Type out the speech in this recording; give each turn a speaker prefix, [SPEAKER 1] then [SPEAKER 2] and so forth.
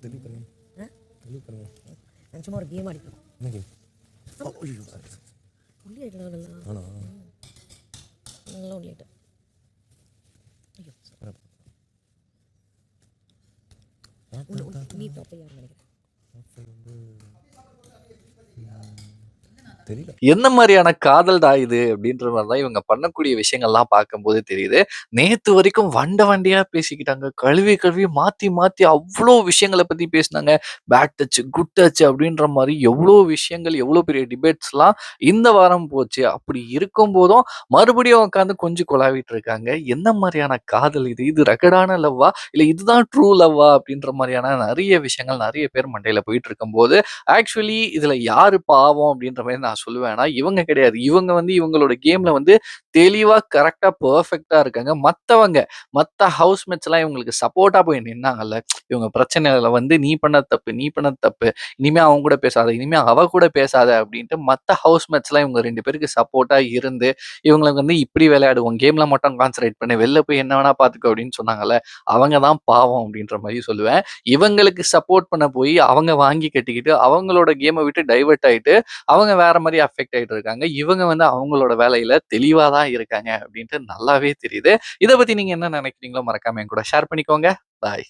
[SPEAKER 1] தெளிவு பண்ணுங்க. தெளிவு பண்ணுங்க.
[SPEAKER 2] நான் சும்மா ஒரு கேம் ஆடிக்கிறோம்.
[SPEAKER 1] என்ன கேம்? ஐயோ சாரி.
[SPEAKER 2] உள்ளே ஆகிக்கலாம் நல்லா.
[SPEAKER 1] ஆனா
[SPEAKER 2] நல்லா உள்ளே ஆகிட்டேன். ஐயோ நீ ப்ராப்பர் யார் நினைக்கிறேன்
[SPEAKER 1] தெரியல.
[SPEAKER 3] என்ன மாதிரியான காதல்டா இது அப்படின்ற மாதிரிதான் இவங்க பண்ணக்கூடிய விஷயங்கள்லாம் பார்க்கும்போது தெரியுது. நேத்து வரைக்கும் வண்டியா பேசிக்கிட்டாங்க. கழுவி கழுவி மாத்தி மாத்தி அவ்வளோ விஷயங்களை பத்தி பேசினாங்க. பேட் டச், குட் டச் அப்படின்ற மாதிரி எவ்வளோ விஷயங்கள், எவ்வளோ பெரிய டிபேட்ஸ்லாம் இந்த வாரம் போச்சு. அப்படி இருக்கும் போதும் மறுபடியும் உட்காந்து கொஞ்சம் குழாவிட்டு இருக்காங்க. என்ன மாதிரியான காதல் இது? இது ரெக்கடான லவ்வா இல்ல இதுதான் ட்ரூ லவ்வா அப்படின்ற மாதிரியான நிறைய விஷயங்கள் நிறைய பேர் மண்டையில போயிட்டு இருக்கும்போது ஆக்சுவலி இதுல யாரு பாவம் அப்படின்ற மாதிரி நான் சொல்லுவேன்னா இவங்க கிடையாது. இவங்க இவங்களோட கேம்ல தெளிவா கரெக்டா பெர்ஃபெக்ட்டா இருக்காங்க. மத்த ஹவுஸ்மேட்ஸ் எல்லாம் இவங்களுக்கு சப்போர்ட்டா போய் நின்னாங்கல்ல. இவங்க பிரச்சனையில நீ பண்ண தப்பு, இனிமே அவங்க கூட பேசாத, இனிமே அவ கூட பேசாத அப்படின்ட்டு மத்த ஹவுஸ்மேட்ஸ் எல்லாம் இவங்க 2 பேருக்கு சப்போர்ட்டா இருந்து இவங்களுக்கு இப்படி விளையாடுவோம், கேம்ல மட்டும் கான்சன்ட்ரேட் பண்ணு, வெளில போய் என்ன வேணா பாத்துக்கோ அப்படின்னு சொன்னாங்கல்ல. அவங்க தான் பாவம் அப்படின்ற மாதிரி சொல்லுவேன். இவங்களுக்கு சப்போர்ட் பண்ண போய் அவங்க வாங்கி கட்டிக்கிட்டு அவங்களோட கேமை விட்டு டைவர்ட் ஆயிட்டு அவங்க வேற மாதிரி அஃபெக்ட் ஆயிட்டு இருக்காங்க. இவங்க அவங்களோட வேலையில தெளிவா தான் இருக்காங்க அப்படின்ட்டு நல்லாவே தெரியுது. இதை பத்தி நீங்க என்ன நினைக்கிறீங்களோ மறக்காம என் கூட ஷேர் பண்ணிக்கோங்க. பாய்.